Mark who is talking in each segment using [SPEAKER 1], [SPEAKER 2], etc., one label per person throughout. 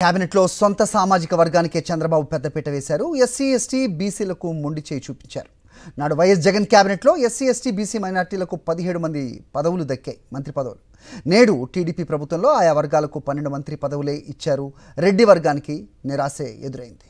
[SPEAKER 1] కేబినెట్లో సొంత సామాజిక వర్గానికే చంద్రబాబు పెద్దపీట వేశారు. ఎస్సీ ఎస్టీ బీసీలకు మొండి చేయి చూపించారు. నాడు వైఎస్ జగన్ కేబినెట్లో ఎస్సీ ఎస్టీ బీసీ మైనార్టీలకు 17 మంది పదవులు దక్కాయి, మంత్రి పదవులు. నేడు టీడీపీ ప్రభుత్వంలో ఆయా వర్గాలకు 12 మంత్రి పదవులే ఇచ్చారు. రెడ్డి వర్గానికి నిరాశే ఎదురైంది.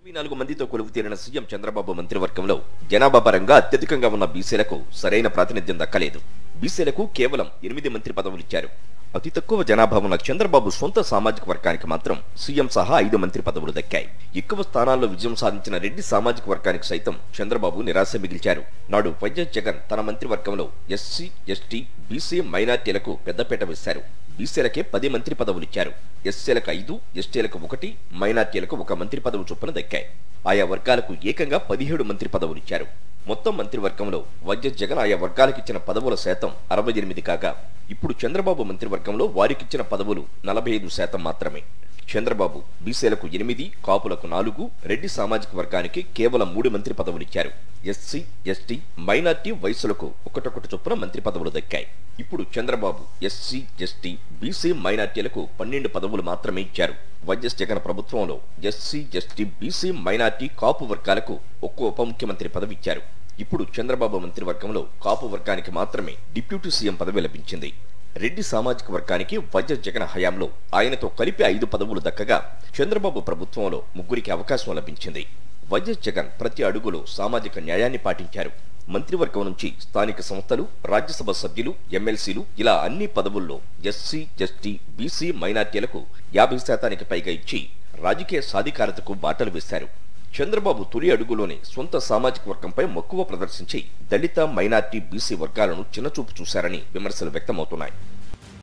[SPEAKER 2] 24 మందితో కొలువు తీరిన సీఎం చంద్రబాబు మంత్రివర్గంలో జనాభా పరంగా అత్యధికంగా ఉన్న బీసీలకు సరైన ప్రాతినిధ్యం దక్కలేదు. బీసీలకు కేవలం 8 మంత్రి పదవులు ఇచ్చారు. అతి తక్కువ జనాభా ఉన్న చంద్రబాబు సొంత సామాజిక వర్గానికి మాత్రం సీఎం సహా 5 మంత్రి పదవులు దక్కాయి. ఎక్కువ స్థానాల్లో విజయం సాధించిన రెడ్డి సామాజిక వర్గానికి సైతం చంద్రబాబు నిరాశ మిగిల్చారు. నాడు వైఎస్ జగన్ తన మంత్రివర్గంలో ఎస్సీ ఎస్టీ బీసీ మైనార్టీలకు పెద్దపీట వేశారు. బీసీలకే 10 మంత్రి పదవులు ఇచ్చారు. ఎస్సీలకు 5, ఎస్టీలకు 1, మైనార్టీలకు 1 మంత్రి పదవి చొప్పున దక్కాయి. ఆయా వర్గాలకు ఏకంగా 17 మంత్రి పదవులు ఇచ్చారు. మొత్తం మంత్రివర్గంలో వైఎస్ జగన్ ఆయా వర్గాలకు ఇచ్చిన పదవుల శాతం 68 కాగా ఇప్పుడు చంద్రబాబు మంత్రివర్గంలో వారికిచ్చిన పదవులు 45% మాత్రమే. చంద్రబాబు బీసీలకు 8, కాపులకు 4, రెడ్డి సామాజిక వర్గానికి కేవలం 3 మంత్రి పదవులు ఇచ్చారు. ఎస్సీ ఎస్టీ మైనార్టీ వయసులకు ఒక్కొక్కటి చొప్పున మంత్రి పదవులు దక్కాయి. ఇప్పుడు చంద్రబాబు ఎస్సీ ఎస్టీ బీసీ మైనార్టీలకు 12 పదవులు మాత్రమే ఇచ్చారు. వైఎస్ జగన్ ప్రభుత్వంలో ఎస్సీ ఎస్టీ బీసీ మైనార్టీ కాపు వర్గాలకు ఒక్కో ఉప ముఖ్యమంత్రి పదవి ఇచ్చారు. ఇప్పుడు చంద్రబాబు మంత్రివర్గంలో కాపు వర్గానికి మాత్రమే డిప్యూటీ సీఎం పదవి లభించింది. రెడ్డి సామాజిక వర్గానికి వైఎస్ జగన్ హయాంలో ఆయనతో కలిపి 5 పదవులు దక్కగా చంద్రబాబు ప్రభుత్వంలో 3కి అవకాశం లభించింది. వైఎస్ జగన్ ప్రతి అడుగులో సామాజిక న్యాయాన్ని పాటించారు. మంత్రివర్గం నుంచి స్థానిక సంస్థలు, రాజ్యసభ సభ్యులు, ఎమ్మెల్సీలు ఇలా అన్ని పదవుల్లో ఎస్సీ ఎస్టీ బీసీ మైనార్టీలకు 50% పైగా ఇచ్చి రాజకీయ సాధికారతకు బాటలు వేశారు. చంద్రబాబు తొలి అడుగులోనే సొంత సామాజిక వర్గంపై మక్కువ ప్రదర్శించి దళిత మైనార్టీ బీసీ వర్గాలను చిన్నచూపు చూశారని విమర్శలు వ్యక్తమవుతున్నాయి.